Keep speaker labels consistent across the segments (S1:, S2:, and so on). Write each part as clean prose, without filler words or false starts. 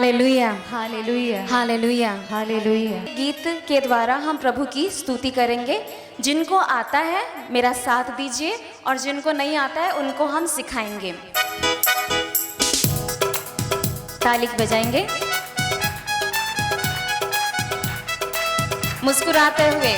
S1: Hallelujah,
S2: hallelujah,
S1: hallelujah.
S2: Hallelujah.
S1: गीत के द्वारा हम प्रभु की स्तुति करेंगे। जिनको आता है मेरा साथ दीजिए और जिनको नहीं आता है उनको हम सिखाएंगे। ताली बजाएंगे मुस्कुराते हुए।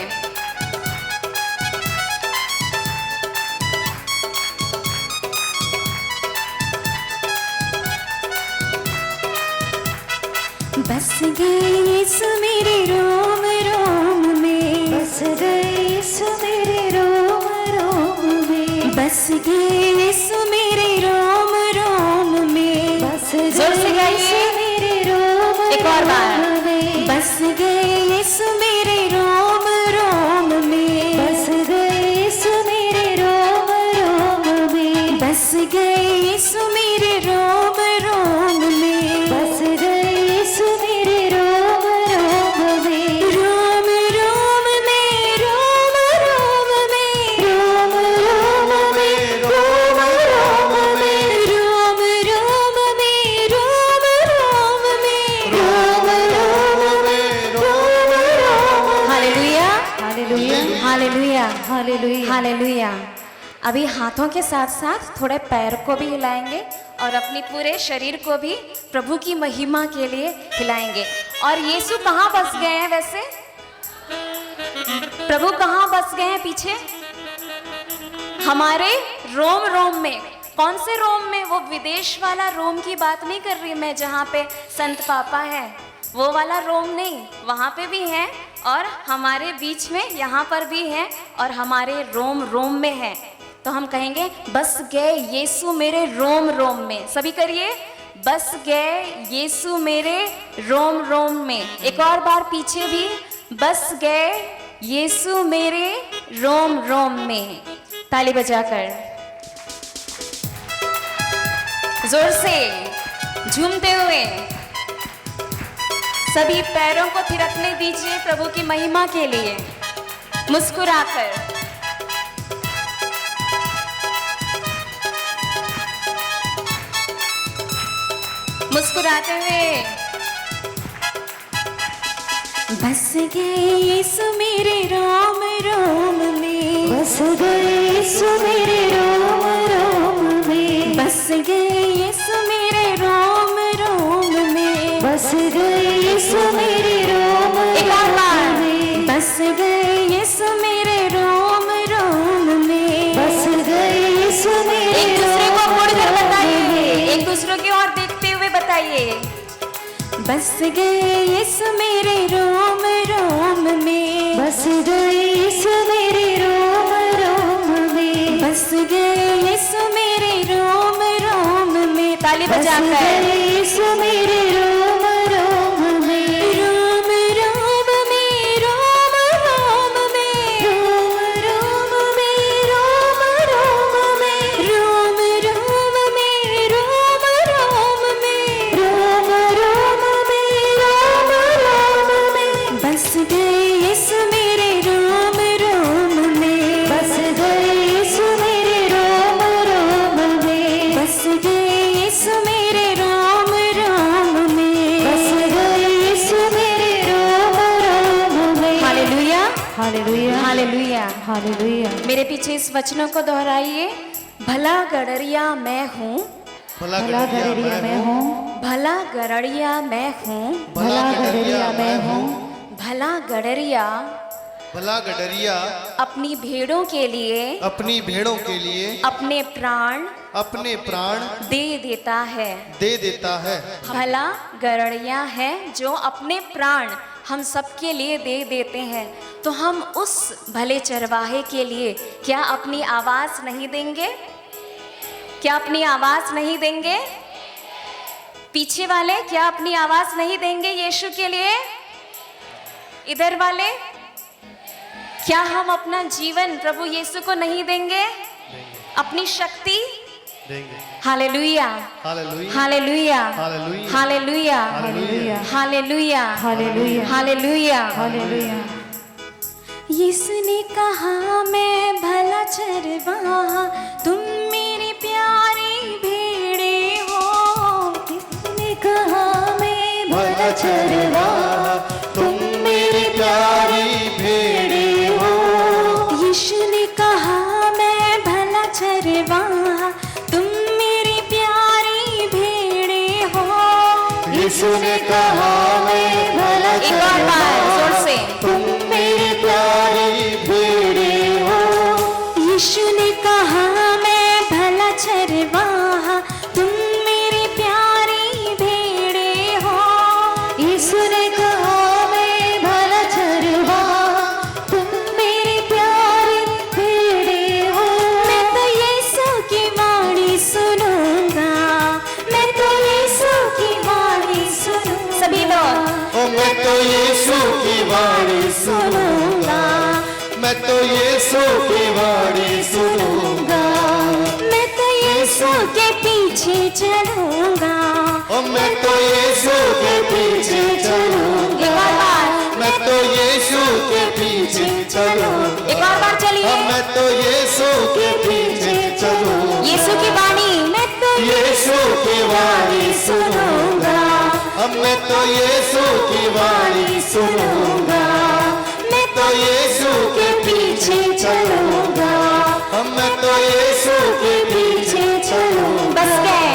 S1: बस गए यीशु मेरे रोम रोम में,
S2: बस गए यीशु मेरे रोम रोम में,
S1: बस गए यीशु मेरे रोम रोम में।
S2: बस
S1: जोर से
S2: गए
S1: गाइए।
S2: यीशु मेरे रोम
S1: एक और बार।
S2: रोम में,
S1: बस गए यीशु मेरे रोम रोम में,
S2: बस गए यीशु मेरे रोम रोम में,
S1: बस गए यीशु मेरे रोम रोम में,
S2: बस गए यीशु मेरे रोम रोम में,
S1: रोम रोम में, रोम रोम में,
S2: रोम रोम में, रोम रोम में,
S1: रोम रोम में, रोम रोम में।
S2: रोम रोम में, रोम रोम में।
S1: Hallelujah,
S2: hallelujah,
S1: hallelujah,
S2: hallelujah.
S1: Hallelujah. अभी हाथों के साथ साथ थोड़े पैर को भी हिलाएंगे और अपनी पूरे शरीर को भी प्रभु की महिमा के लिए हिलाएंगे। और यीशु कहाँ बस गए हैं वैसे? प्रभु कहाँ बस गए हैं पीछे? हमारे रोम रोम में। कौन से रोम में? वो विदेश वाला रोम की बात नहीं कर रही मैं, जहाँ पे संत पापा है, वो वाला रोम नहीं। वहाँ पे भी हैं और हमारे बीच में यहाँ पर भी हैं और हमारे रोम रोम में है। तो हम कहेंगे बस गए यीशु मेरे रोम रोम में। सभी करिए, बस गए यीशु मेरे रोम रोम में। एक और बार पीछे भी, बस गए यीशु मेरे रोम रोम में। ताली बजाकर जोर से झूमते हुए सभी पैरों को थिरकने दीजिए प्रभु की महिमा के लिए, मुस्कुराकर। मुस्कुराते हुए बस गए यीशु मेरे रोम रोम में,
S2: बस गए यीशु मेरे रोम रोम में,
S1: बस गए यीशु मेरे रोम रोम में,
S2: बस गए यीशु मेरे रोम
S1: एक और बार।
S2: रोम में,
S1: बस गए यीशु मेरे रोम रोम में,
S2: बस गए यीशु मेरे
S1: एक दूसरे को
S2: रोम
S1: मुड़कर
S2: रोम
S1: बताइए,
S2: में,
S1: एक दूसरे की ओर देखते हुए बताइए, बस गए यीशु मेरे रोम रोम में,
S2: बस गए यीशु मेरे रोम रोम में,
S1: बस गए यीशु मेरे रोम रोम में। ताली
S2: बस
S1: बजाकर
S2: गए यीशु मेरे रोम रोम में,
S1: रोम रोम में, रोम रोम में,
S2: रोम रोम में, रोम रोम में,
S1: रोम रोम में, रोम रोम में,
S2: रोम रोम में, रोम रोम में,
S1: बस गए यीशु मेरे रोम रोम में,
S2: बस गए यीशु मेरे रोम रोम में,
S1: बस गए यीशु मेरे रोम रोम में,
S2: बस गए यीशु मेरे रोम रोम में।
S1: Hallelujah,
S2: hallelujah,
S1: hallelujah.
S2: हालेलुया।
S1: मेरे पीछे इस वचनों को दोहराइए। भला गड़रिया मैं हूँ,
S2: भला गड़रिया मैं हूँ,
S1: भला गड़रिया मैं हूँ,
S2: भला गड़रिया मैं हूँ,
S1: भला गड़रिया
S3: भला गडरिया
S1: अपनी भेड़ों के लिए
S3: अपनी भेड़ों के लिए
S1: अपने प्राण
S3: अपने प्राण
S1: दे देता है।
S3: दे देता है।
S1: भला गड़रिया है जो अपने प्राण हम सबके लिए दे देते हैं। तो हम उस भले चरवाहे के लिए क्या अपनी आवाज़ नहीं देंगे? क्या अपनी आवाज़ नहीं देंगे? पीछे वाले क्या अपनी आवाज़ नहीं देंगे यीशु के लिए? इधर वाले क्या हम अपना जीवन प्रभु यीशु को नहीं देंगे? अपनी शक्ति?
S3: देंगे।
S1: Hallelujah,
S3: hallelujah,
S1: hallelujah,
S3: hallelujah,
S1: hallelujah,
S2: hallelujah,
S1: hallelujah,
S2: hallelujah,
S1: hallelujah.
S2: Hallelujah.
S1: Yeshu ने कहा मैं भला चरवाहा, तुम मेरी प्यारी भेड़े हो।
S2: किसने कहा मैं यीशु ने कहा मैं भला
S1: एक और बार जोर से।
S2: तुम मेरे प्यारे भेड़े हो। यीशु ने कहा मैं भला चरवाहा, तुम मेरे प्यारी भेड़े हो। यीशु ने कहा मैं भला चरवाहा, तुम मेरे प्यारे भेड़े हो। मैं तो यीशु की वाणी सुनूंगा, मैं तो यीशु की वाणी सुनूंगा।
S1: सभी लोग
S3: ओ मैं तो यीशु की वाणी
S2: सुनूंगा,
S3: मैं तो यीशु की वाणी सुनूंगा।
S2: मैं तो यीशु के पीछे चलूंगा,
S3: ओ मैं तो यीशु के पीछे चलूंगा।
S1: एक और बार,
S3: मैं तो यीशु के पीछे चलूंगा।
S1: एक और बार
S3: ओ
S1: चलिए।
S3: मैं तो यीशु के पीछे चलूंगा।
S1: यीशु की वाणी,
S2: मैं तो
S3: यीशु की वाणी
S2: सुनूंगा,
S3: अब मैं तो यीशु की वाणी सुनूंगा।
S2: मैं
S3: तो यीशु के
S2: पीछे चलूंगा,
S3: अब मैं तो यीशु के पीछे
S2: चलूंगा।
S1: बस गए।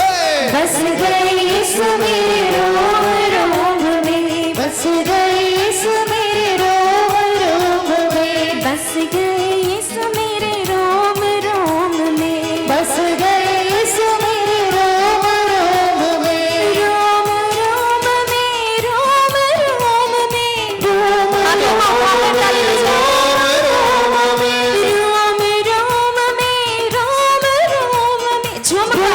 S3: ए!
S2: बस गए यीशु मेरे रोम रोम में, बस गए यीशु मेरे रोम रोम में, बस गए यीशु मेरे रोम रोम में, बस गए यीशु मेरे रोम रोम में, रोम रोम में, रोम रोम में, रोम
S1: आगे मौका पर ताली बजाएं।
S2: रोम रोम में, रोम रोम में, झूम कर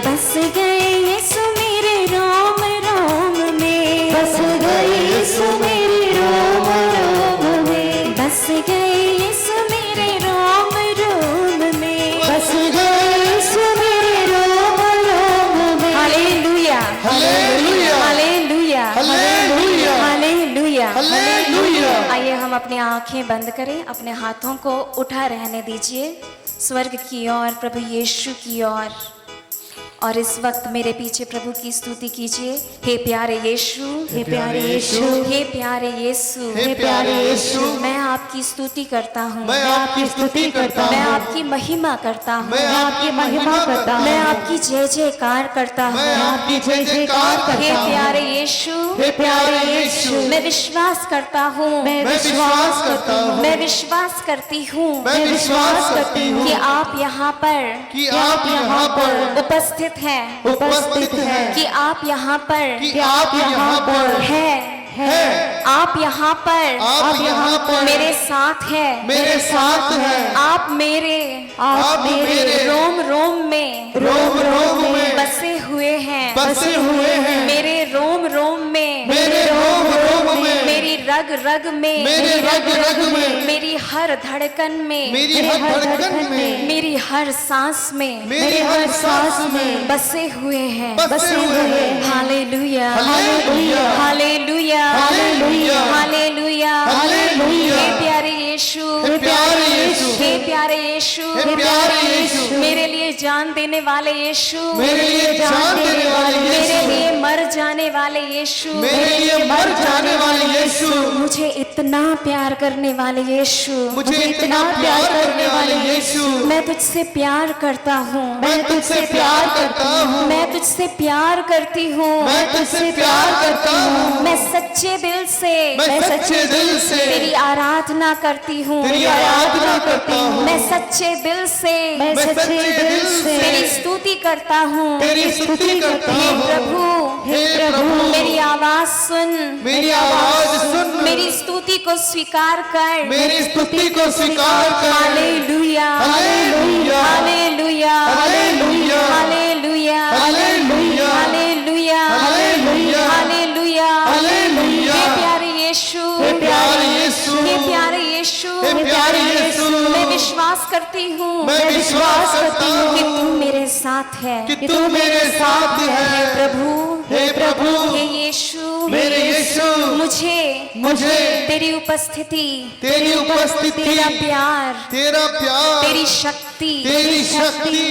S2: बस गए यीशु मेरे रोम रोम में, बस गए यीशु मेरे रोम रोम में, बस गए यीशु मेरे रोम रोम में, बस गए यीशु मेरे रोम रोम में। Hallelujah,
S3: hallelujah,
S2: hallelujah,
S3: hallelujah,
S2: hallelujah,
S3: hallelujah.
S1: आइए हम अपनी आंखें बंद करें, अपने हाथों को उठा रहने दीजिए स्वर्ग की ओर, प्रभु यीशु की ओर। और इस वक्त मेरे पीछे प्रभु की स्तुति कीजिए। हे प्यारे यीशु,
S2: हे प्यारे यीशु,
S1: हे प्यारे यीशु,
S3: हे प्यारे यीशु,
S1: मैं आपकी स्तुति करता हूँ,
S3: मैं आपकी स्तुति करता
S1: मैं
S3: हूँ।
S1: आपकी महिमा करता हूँ,
S3: मैं आपकी महिमा करता हूँ।
S1: मैं आपकी जय जयकार करता हूँ।
S3: मैं आपकी जय जयकार
S1: हे
S3: करता हूँ।
S1: प्यारे यीशु,
S3: हे प्यारे यीशु,
S1: मैं विश्वास करता हूँ,
S3: मैं विश्वास करता हूँ।
S1: मैं विश्वास करती हूँ
S3: मैं विश्वास करती हूँ
S1: कि आप यहाँ पर
S3: कि आप यहाँ पर
S1: उपस्थित हैं,
S3: उपस्थित हैं,
S1: कि आप यहाँ पर
S3: कि आप यहाँ पर
S1: है, आप यहाँ
S3: आप यहाँ पर
S1: मेरे साथ है,
S3: मेरे साथ हैं।
S1: आप मेरे रोम रोम में
S3: रोम रोम में
S1: बसे हुए हैं,
S3: बसे हुए हैं।
S1: मेरे रोम रोम में,
S3: मेरे रोम रोम में,
S1: मेरी रग रग में,
S3: मेरे रग रग में,
S1: मेरी हर धड़कन में,
S3: मेरी हर धड़कन में,
S1: मेरी हर सांस में
S3: मेरी हर सांस में
S1: बसे हुए हैं।
S3: बसे हुए हैं।
S1: Hallelujah,
S3: hallelujah,
S1: hallelujah,
S3: hallelujah,
S1: hallelujah,
S3: hallelujah.
S1: हे प्यारे यीशु,
S3: हे प्यारे यीशु,
S1: हे प्यारे यीशु,
S3: हे प्यारे यीशु,
S1: मेरे लिए जान देने वाले यीशु,
S3: मेरे लिए जान देने वाले
S1: मेरे
S3: यीशु,
S1: लिए मर जाने वाले यीशु,
S3: मेरे लिए मर जाने वाले यीशु,
S1: मुझे इतना प्यार करने वाले यीशु,
S3: मुझे इतना प्यार करने वाले यीशु,
S1: मैं तुझसे प्यार करता हूँ,
S3: मैं तुझसे प्यार करता हूँ,
S1: मैं तुझसे प्यार करती हूँ,
S3: मैं तुझसे प्यार करता हूँ,
S1: मैं सच्चे दिल से,
S3: मैं सच्चे दिल से
S1: तेरी आराधना करती हूँ,
S3: तेरी आराधना करता हूँ,
S1: मैं सच्चे दिल से,
S3: मैं सच्चे दिल से
S1: तेरी स्तुति करता हूँ।
S3: तेरी स्तुति करता
S1: हे
S3: हूँ।
S1: प्रभु,
S3: हे प्रभु,
S1: मेरी आवाज सुन,
S3: मेरी आवाज सुन,
S1: मेरी स्तुति को स्वीकार कर,
S3: मेरी स्तुति को स्वीकार कर।
S1: Hallelujah,
S3: hallelujah,
S1: hallelujah,
S3: hallelujah,
S1: hallelujah,
S3: hallelujah,
S1: hallelujah,
S3: hallelujah,
S1: hallelujah,
S3: hallelujah.
S1: हे प्यारे यीशु,
S3: हे प्यारे यीशु,
S1: हे प्यारे यीशु,
S3: हे प्यारे यीशु,
S1: मैं विश्वास करती हूँ,
S3: मैं विश्वास करता
S1: कि
S3: हूँ
S1: तू मेरे साथ है,
S3: कि तू मेरे साथ
S1: हे
S3: है।
S1: प्रभु,
S3: हे प्रभु,
S1: हे यीशु,
S3: मेरे यीशु, मुझे
S1: तेरी उपस्थिति,
S3: तेरी उपस्थिति,
S1: तेरा प्यार,
S3: तेरा प्यार,
S1: तेरी शक्ति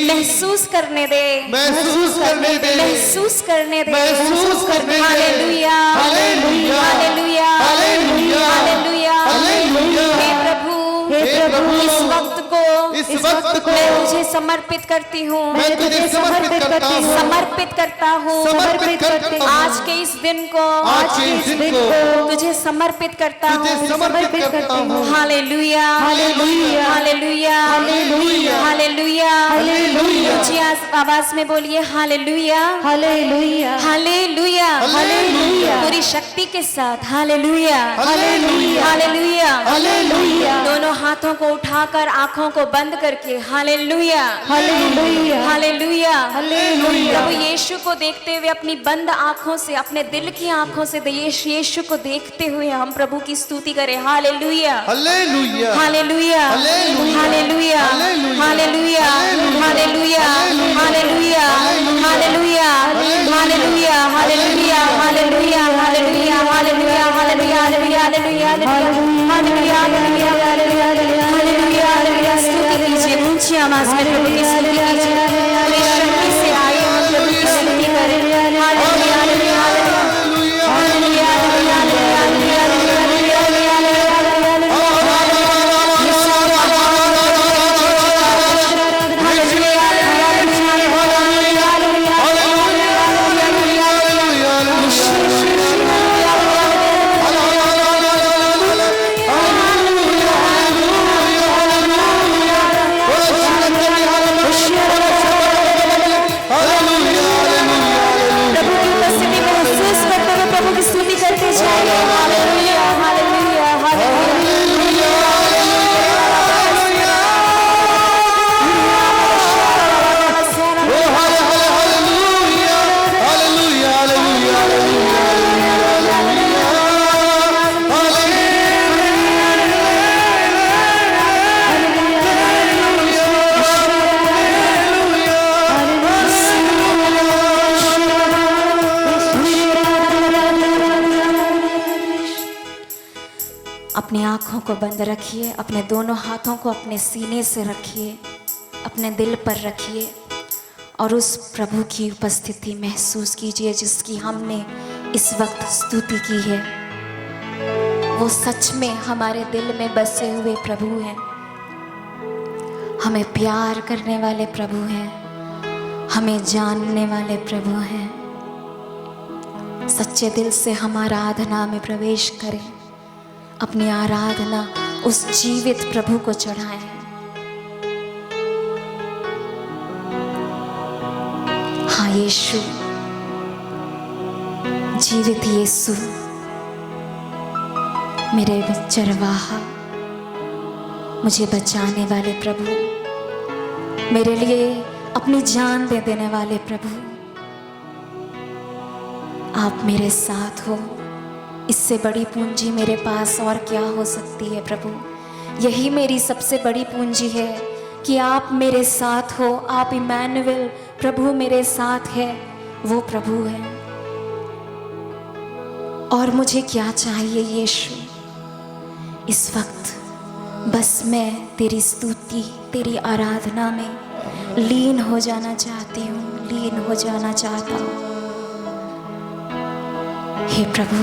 S3: महसूस
S1: करने दे,
S3: महसूस करने दे,
S1: महसूस करने दे,
S3: महसूस करने दे।
S1: Hallelujah,
S3: hallelujah,
S1: hallelujah,
S3: hallelujah,
S1: hallelujah,
S3: hallelujah.
S1: हे प्रभु,
S3: हे प्रभु,
S1: इस वक्त को
S3: इस वक्त को
S1: मैं तुझे समर्पित करती हूँ,
S3: मैं तुझे समर्पित करता हूँ,
S1: समर्पित करता हूँ,
S3: समर्पित करता हूँ।
S1: आज के इस दिन को,
S3: आज के इस दिन को
S1: तुझे समर्पित करता
S3: तुझे
S1: हूँ।
S3: समर्पित करता हूँ।
S1: Hallelujah,
S2: hallelujah,
S1: hallelujah,
S3: hallelujah,
S1: hallelujah,
S2: hallelujah.
S1: ऊंची आवाज में बोलिए हालेलुया,
S2: हालेलुया,
S1: हालेलुया,
S2: हालेलुया।
S1: पूरी शक्ति के साथ हालेलुया,
S3: हालेलुया,
S1: हालेलुया,
S3: हालेलुया।
S1: दोनों हाथों को उठाकर आंखों को बंद करके हालेलुया,
S2: हालेलुया,
S1: हालेलुया,
S2: हालेलुया।
S1: प्रभु यीशु को देखते हुए अपनी बंद आंखों से, अपने दिल की आंखों से यीशु को देखते हुए हम प्रभु की स्तुति करें। Hallelujah,
S3: hallelujah,
S1: hallelujah,
S3: hallelujah,
S1: hallelujah, hallelujah, hallelujah, hallelujah, hallelujah, hallelujah, hallelujah, hallelujah, hallelujah, hallelujah, hallelujah, hallelujah, hallelujah, hallelujah, hallelujah, hallelujah. स्तुति कीजिए, ऊंची आवाज में प्रभु की स्तुति कीजिए। पूरी शक्ति से आइए हम प्रभु की स्तुति करें। Hallelujah, hallelujah, hallelujah, hallelujah, hallelujah, hallelujah, प्रभु की उपस्थिति महसूस करते हुए प्रभु की स्तुति करते जाइए। हालेलुया, हालेलुया, हालेलुया, अपनी आंखों को बंद रखिए, अपने दोनों हाथों को अपने सीने से रखिए, अपने दिल पर रखिए और उस प्रभु की उपस्थिति महसूस कीजिए जिसकी हमने इस वक्त स्तुति की है। वो सच में हमारे दिल में बसे हुए प्रभु हैं, हमें प्यार करने वाले प्रभु हैं, हमें जानने वाले प्रभु हैं। सच्चे दिल से हम आराधना में प्रवेश करें, अपनी आराधना उस जीवित प्रभु को चढ़ाएं। हाँ यीशु, जीवित यीशु, मेरे चरवाहा, मुझे बचाने वाले प्रभु, मेरे लिए अपनी जान दे देने वाले प्रभु, आप मेरे साथ हो। इससे बड़ी पूंजी मेरे पास और क्या हो सकती है प्रभु। यही मेरी सबसे बड़ी पूंजी है कि आप मेरे साथ हो। आप इमैनुएल, प्रभु मेरे साथ है, वो प्रभु है। और मुझे क्या चाहिए यीशु इस वक्त? बस मैं तेरी स्तुति, तेरी आराधना में लीन हो जाना चाहती हूँ, लीन हो जाना चाहता हूँ। हे प्रभु,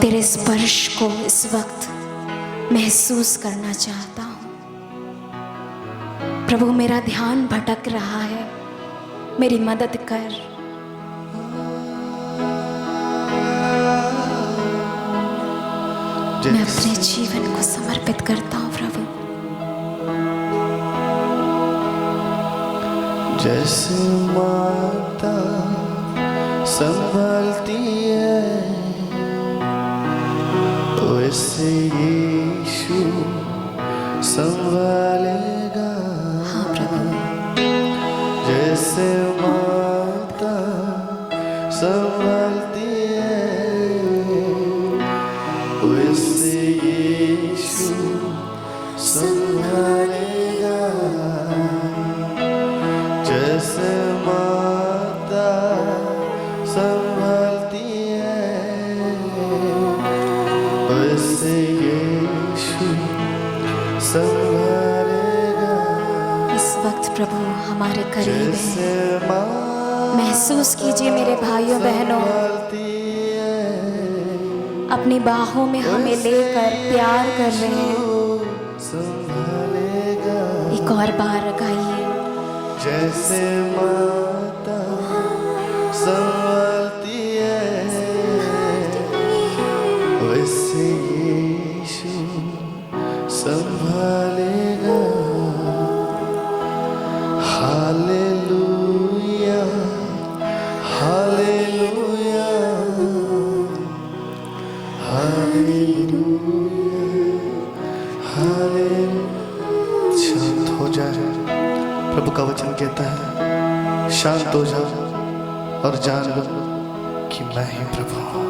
S1: तेरे स्पर्श को इस वक्त महसूस करना चाहता हूँ। प्रभु, मेरा ध्यान भटक रहा है, मेरी मदद कर। मैं अपने जीवन को समर्पित करता हूँ प्रभु।
S3: जैसे माता संभालती है वैसे यीशु संभालेगा।
S1: हाँ प्रभु,
S3: जैसे माता संभालती है वैसे यीशु संभालेगा। जैसे माता संभालती है वैसे यीशु संभालेगा।
S1: इस वक्त प्रभु हमारे करीब
S3: जैसे
S1: है।
S3: माँ
S1: महसूस कीजिए मेरे भाइयों बहनों,
S3: संभालती है
S1: अपनी बाहों में हमें लेकर प्यार कर रहे हैं।
S3: संभालेगा।
S2: और बार गाइए।
S3: जैसे माता संभालती है वैसे यीशु संभालेगा। Hallelujah hallelujah hallelujah hallelujah. शांत हो जाए, प्रभु का वचन कहता है शांत हो जाओ और जान लो कि मैं ही प्रभु हूँ।